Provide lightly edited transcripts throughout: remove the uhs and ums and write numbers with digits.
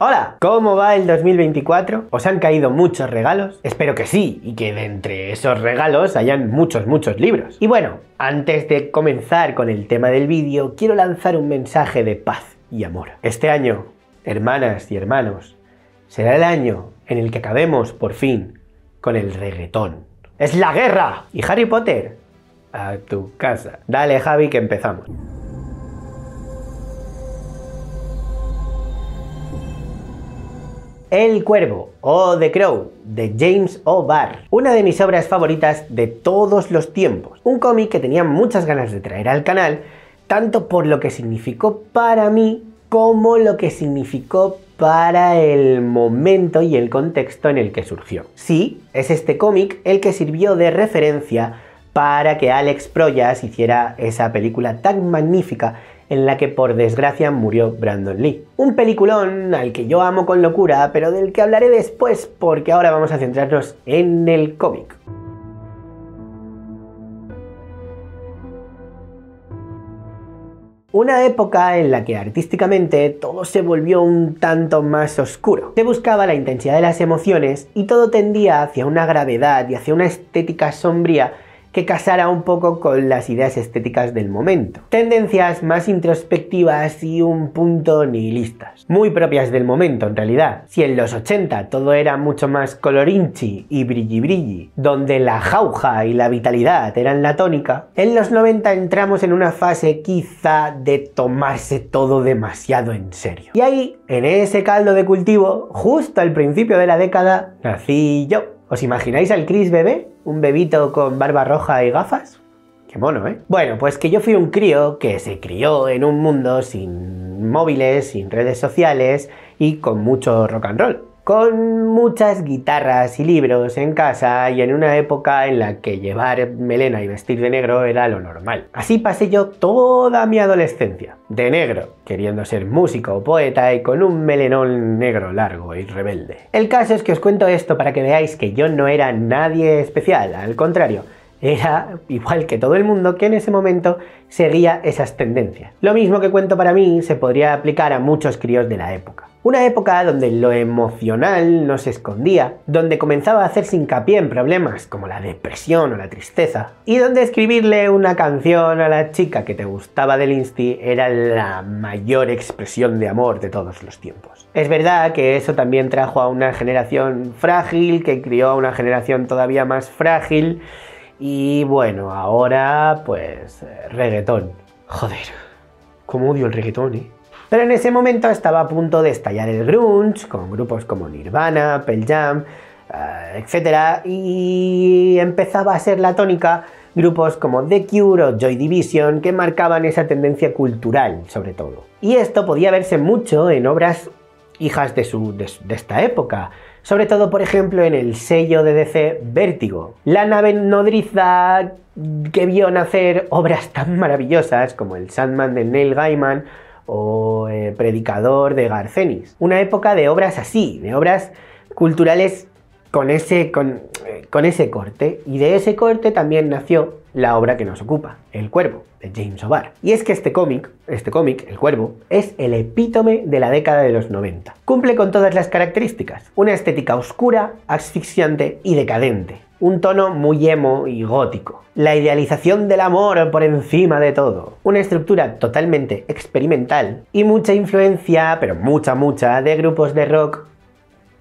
Hola, ¿cómo va el 2024? ¿Os han caído muchos regalos? Espero que sí, y que de entre esos regalos hayan muchos libros. Y bueno, antes de comenzar con el tema del vídeo, quiero lanzar un mensaje de paz y amor. Este año, hermanas y hermanos, será el año en el que acabemos, por fin, con el reggaetón. ¡Es la guerra! Y Harry Potter, a tu casa. Dale, Javi, que empezamos. El Cuervo, o The Crow, de James O. Barr, una de mis obras favoritas de todos los tiempos. Un cómic que tenía muchas ganas de traer al canal, tanto por lo que significó para mí, como lo que significó para el momento y el contexto en el que surgió. Sí, es este cómic el que sirvió de referencia para que Alex Proyas hiciera esa película tan magnífica en la que por desgracia murió Brandon Lee. Un peliculón al que yo amo con locura, pero del que hablaré después porque ahora vamos a centrarnos en el cómic. Una época en la que artísticamente todo se volvió un tanto más oscuro. Se buscaba la intensidad de las emociones y todo tendía hacia una gravedad y hacia una estética sombría que casara un poco con las ideas estéticas del momento. Tendencias más introspectivas y un punto nihilistas. Muy propias del momento, en realidad. Si en los 80 todo era mucho más colorinchi y brilli, donde la jauja y la vitalidad eran la tónica, en los 90 entramos en una fase quizá de tomarse todo demasiado en serio. Y ahí, en ese caldo de cultivo, justo al principio de la década, nací yo. ¿Os imagináis al Chris bebé? ¿Un bebito con barba roja y gafas? ¡Qué mono, ¿eh? Bueno, pues que yo fui un crío que se crió en un mundo sin móviles, sin redes sociales y con mucho rock and roll. Con muchas guitarras y libros en casa y en una época en la que llevar melena y vestir de negro era lo normal. Así pasé yo toda mi adolescencia, de negro, queriendo ser músico o poeta y con un melenón negro largo y rebelde. El caso es que os cuento esto para que veáis que yo no era nadie especial, al contrario, era igual que todo el mundo que en ese momento seguía esas tendencias. Lo mismo que cuento para mí se podría aplicar a muchos críos de la época. Una época donde lo emocional no se escondía, donde comenzaba a hacerse hincapié en problemas como la depresión o la tristeza, y donde escribirle una canción a la chica que te gustaba del Insti era la mayor expresión de amor de todos los tiempos. Es verdad que eso también trajo a una generación frágil, que crió a una generación todavía más frágil, y bueno, ahora pues reggaetón. Joder, cómo odio el reggaetón, ¿eh? Pero en ese momento estaba a punto de estallar el grunge, con grupos como Nirvana, Pearl Jam, etc. Y empezaba a ser la tónica grupos como The Cure o Joy Division que marcaban esa tendencia cultural, sobre todo. Y esto podía verse mucho en obras hijas de esta época. Sobre todo, por ejemplo, en el sello de DC Vértigo. La nave nodriza que vio nacer obras tan maravillosas como el Sandman de Neil Gaiman o Predicador de Garth Ennis. Una época de obras así, de obras culturales con ese corte, y de ese corte también nació la obra que nos ocupa, El Cuervo, de James O. Barr. Y es que este cómic, El Cuervo, es el epítome de la década de los 90. Cumple con todas las características, una estética oscura, asfixiante y decadente. Un tono muy emo y gótico. La idealización del amor por encima de todo. Una estructura totalmente experimental y mucha influencia, pero mucha, de grupos de rock,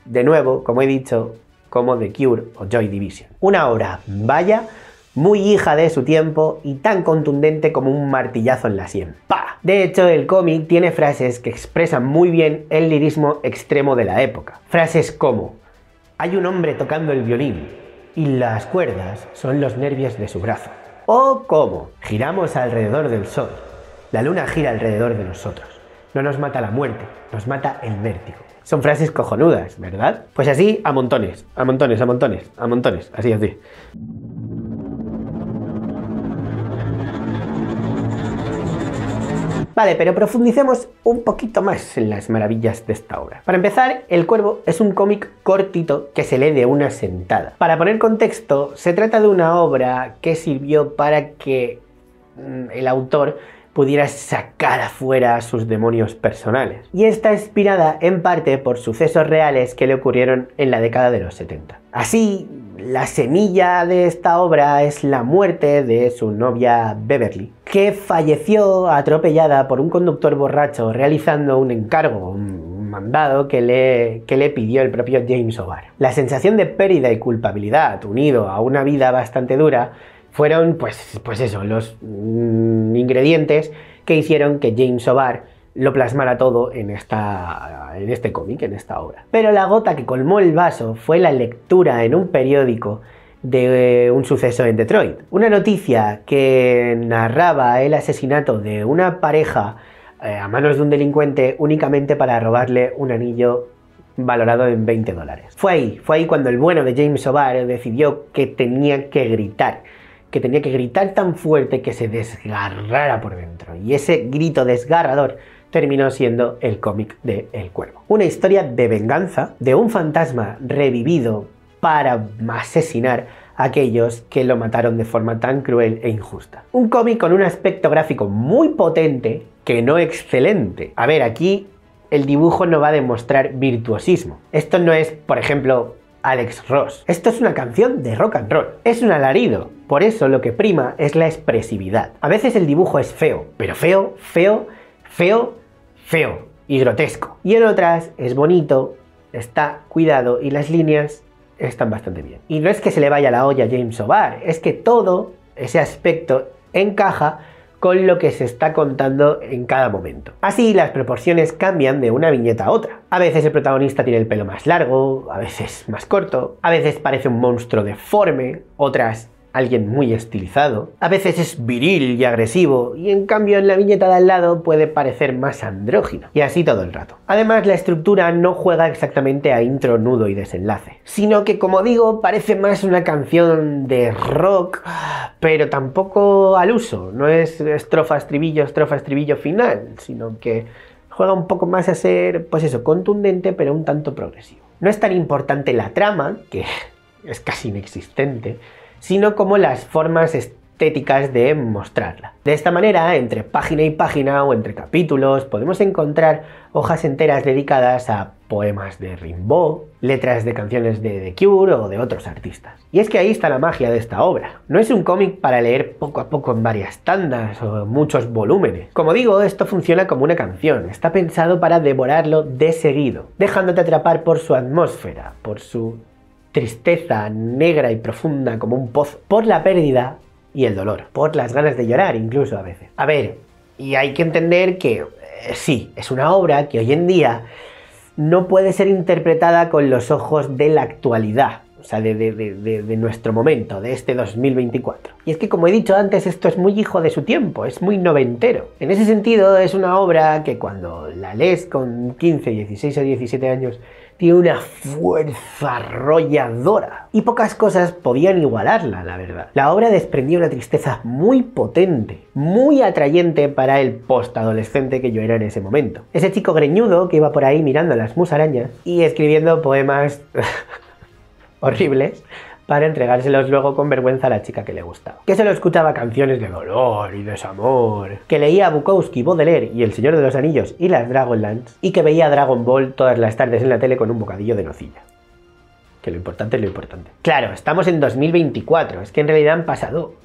de nuevo, como he dicho, como The Cure o Joy Division. Una obra, vaya, muy hija de su tiempo y tan contundente como un martillazo en la sien. ¡Pah! De hecho, el cómic tiene frases que expresan muy bien el lirismo extremo de la época. Frases como: hay un hombre tocando el violín y las cuerdas son los nervios de su brazo. O como: giramos alrededor del sol, la luna gira alrededor de nosotros. No nos mata la muerte, nos mata el vértigo. Son frases cojonudas, ¿verdad? Pues así a montones, así. Vale, pero profundicemos un poquito más en las maravillas de esta obra. Para empezar, El Cuervo es un cómic cortito que se lee de una sentada. Para poner contexto, se trata de una obra que sirvió para que el autor pudiera sacar afuera a sus demonios personales. Y está inspirada en parte por sucesos reales que le ocurrieron en la década de los 70. Así, la semilla de esta obra es la muerte de su novia Beverly, que falleció atropellada por un conductor borracho realizando un encargo, un mandado que le pidió el propio James O'Barr. La sensación de pérdida y culpabilidad, unido a una vida bastante dura, fueron pues eso, los ingredientes que hicieron que James O'Barr lo plasmara todo en este cómic, en esta obra. Pero la gota que colmó el vaso fue la lectura en un periódico de un suceso en Detroit. Una noticia que narraba el asesinato de una pareja a manos de un delincuente únicamente para robarle un anillo valorado en $20. Fue ahí cuando el bueno de James O'Barr decidió que tenía que gritar tan fuerte que se desgarrara por dentro. Y ese grito desgarrador terminó siendo el cómic de El Cuervo. Una historia de venganza de un fantasma revivido para asesinar a aquellos que lo mataron de forma tan cruel e injusta. Un cómic con un aspecto gráfico muy potente, que no excelente. A ver, aquí el dibujo no va a demostrar virtuosismo. Esto no es, por ejemplo, Alex Ross. Esto es una canción de rock and roll. Es un alarido. Por eso lo que prima es la expresividad. A veces el dibujo es feo, pero feo y grotesco. Y en otras es bonito, está cuidado y las líneas están bastante bien. Y no es que se le vaya la olla a James O'Barr, es que todo ese aspecto encaja con lo que se está contando en cada momento. Así las proporciones cambian de una viñeta a otra. A veces el protagonista tiene el pelo más largo, a veces más corto, a veces parece un monstruo deforme, otras alguien muy estilizado, a veces es viril y agresivo, y en cambio en la viñeta de al lado puede parecer más andrógino, y así todo el rato. Además, la estructura no juega exactamente a intro, nudo y desenlace, sino que, como digo, parece más una canción de rock, pero tampoco al uso, no es estrofa, estribillo final, sino que juega un poco más a ser, pues eso, contundente, pero un tanto progresivo. No es tan importante la trama, que es casi inexistente, sino como las formas estéticas de mostrarla. De esta manera, entre página y página o entre capítulos, podemos encontrar hojas enteras dedicadas a poemas de Rimbaud, letras de canciones de The Cure o de otros artistas. Y es que ahí está la magia de esta obra. No es un cómic para leer poco a poco en varias tandas o muchos volúmenes. Como digo, esto funciona como una canción. Está pensado para devorarlo de seguido, dejándote atrapar por su atmósfera, por su tristeza negra y profunda como un pozo, por la pérdida y el dolor, por las ganas de llorar incluso a veces. A ver, y hay que entender que sí, es una obra que hoy en día no puede ser interpretada con los ojos de la actualidad, o sea, de nuestro momento, de este 2024. Y es que, como he dicho antes, esto es muy hijo de su tiempo, es muy noventero. En ese sentido, es una obra que cuando la lees con 15, 16 o 17 años, tiene una fuerza arrolladora. Y pocas cosas podían igualarla, la verdad. La obra desprendía una tristeza muy potente, muy atrayente para el postadolescente que yo era en ese momento. Ese chico greñudo que iba por ahí mirando a las musarañas y escribiendo poemas horribles para entregárselos luego con vergüenza a la chica que le gustaba. Que solo escuchaba canciones de dolor y desamor, que leía Bukowski, Baudelaire y El Señor de los Anillos y las Dragonlance, y que veía Dragon Ball todas las tardes en la tele con un bocadillo de nocilla. Que lo importante es lo importante. Claro, estamos en 2024, es que en realidad han pasado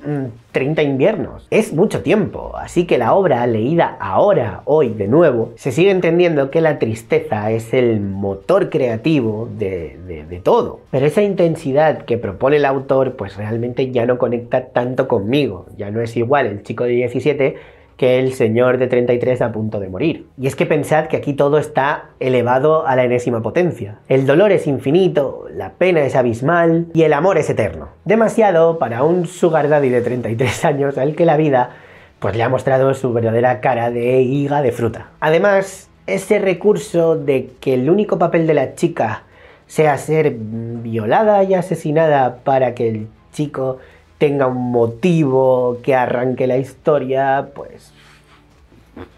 30 inviernos. Es mucho tiempo, así que la obra, leída ahora, hoy, de nuevo, se sigue entendiendo que la tristeza es el motor creativo de todo. Pero esa intensidad que propone el autor, pues realmente ya no conecta tanto conmigo. Ya no es igual el chico de 17 que el señor de 33 a punto de morir. Y es que pensad que aquí todo está elevado a la enésima potencia. El dolor es infinito, la pena es abismal y el amor es eterno. Demasiado para un sugar daddy de 33 años al que la vida pues le ha mostrado su verdadera cara de higa de fruta. Además, ese recurso de que el único papel de la chica sea ser violada y asesinada para que el chico tenga un motivo que arranque la historia,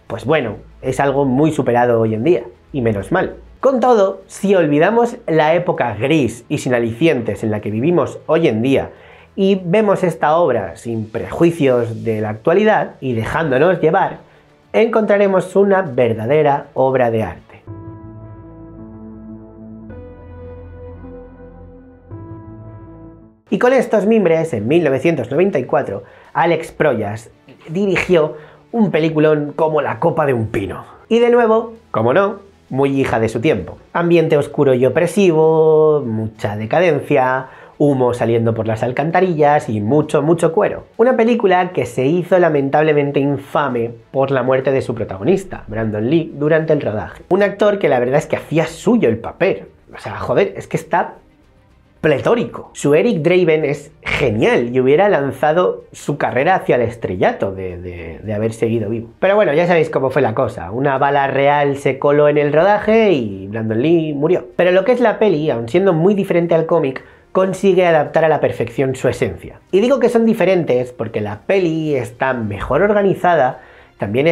pues bueno, es algo muy superado hoy en día, y menos mal. Con todo, si olvidamos la época gris y sin alicientes en la que vivimos hoy en día y vemos esta obra sin prejuicios de la actualidad y dejándonos llevar, encontraremos una verdadera obra de arte. Y con estos mimbres, en 1994, Alex Proyas dirigió un peliculón como La copa de un pino. Y de nuevo, como no, muy hija de su tiempo. Ambiente oscuro y opresivo, mucha decadencia, humo saliendo por las alcantarillas y mucho cuero. Una película que se hizo lamentablemente infame por la muerte de su protagonista, Brandon Lee, durante el rodaje. Un actor que la verdad es que hacía suyo el papel. O sea, joder, es que está pletórico. Su Eric Draven es genial y hubiera lanzado su carrera hacia el estrellato de haber seguido vivo. Pero bueno, ya sabéis cómo fue la cosa. Una bala real se coló en el rodaje y Brandon Lee murió. Pero lo que es la peli, aun siendo muy diferente al cómic, consigue adaptar a la perfección su esencia. Y digo que son diferentes porque la peli está mejor organizada, también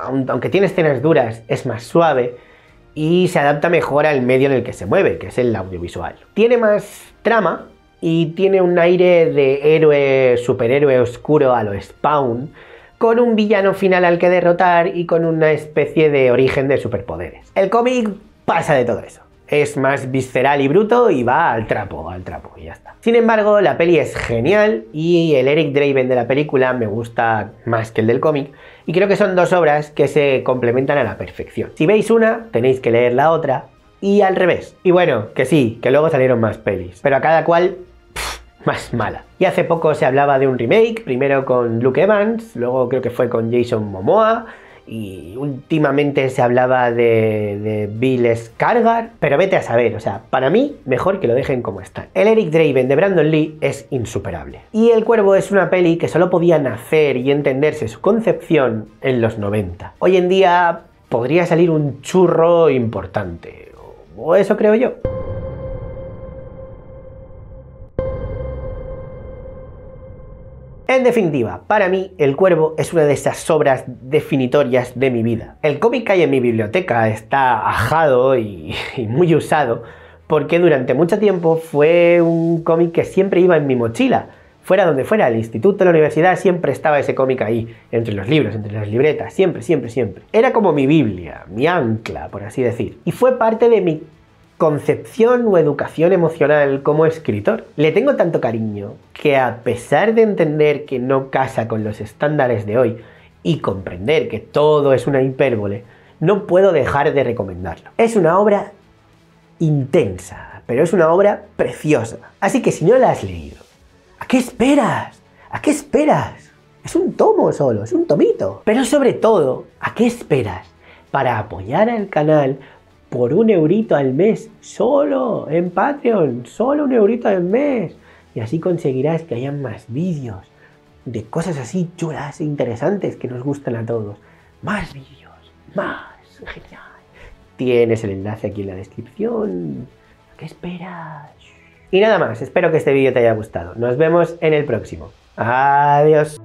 aunque tiene escenas duras, es más suave, y se adapta mejor al medio en el que se mueve, que es el audiovisual. Tiene más trama y tiene un aire de superhéroe oscuro a lo Spawn, con un villano final al que derrotar y con una especie de origen de superpoderes. El cómic pasa de todo eso. Es más visceral y bruto y va al trapo y ya está. Sin embargo, la peli es genial y el Eric Draven de la película me gusta más que el del cómic y creo que son dos obras que se complementan a la perfección. Si veis una, tenéis que leer la otra y al revés. Y bueno, que sí, que luego salieron más pelis, pero a cada cual más mala. Y hace poco se hablaba de un remake, primero con Luke Evans, luego creo que fue con Jason Momoa, y últimamente se hablaba de Bill Skarsgård, pero vete a saber, o sea, para mí, mejor que lo dejen como está. El Eric Draven de Brandon Lee es insuperable. Y El Cuervo es una peli que solo podía nacer y entenderse su concepción en los 90. Hoy en día podría salir un churro importante, o eso creo yo. En definitiva, para mí, El Cuervo es una de esas obras definitorias de mi vida. El cómic que hay en mi biblioteca está ajado y muy usado porque durante mucho tiempo fue un cómic que siempre iba en mi mochila. Fuera donde fuera, el instituto, la universidad, siempre estaba ese cómic ahí, entre los libros, entre las libretas, siempre. Era como mi Biblia, mi ancla, por así decir. Y fue parte de mi concepción o educación emocional como escritor. Le tengo tanto cariño que, a pesar de entender que no casa con los estándares de hoy y comprender que todo es una hipérbole, no puedo dejar de recomendarlo. Es una obra intensa, pero es una obra preciosa. Así que si no la has leído, ¿a qué esperas? ¿A qué esperas? Es un tomo solo, es un tomito. Pero sobre todo, ¿a qué esperas para apoyar al canal por €1 al mes, solo en Patreon, solo €1 al mes? Y así conseguirás que hayan más vídeos de cosas así chulas e interesantes que nos gustan a todos. Más vídeos, más, genial. Tienes el enlace aquí en la descripción. ¿Qué esperas? Y nada más, espero que este vídeo te haya gustado. Nos vemos en el próximo. Adiós.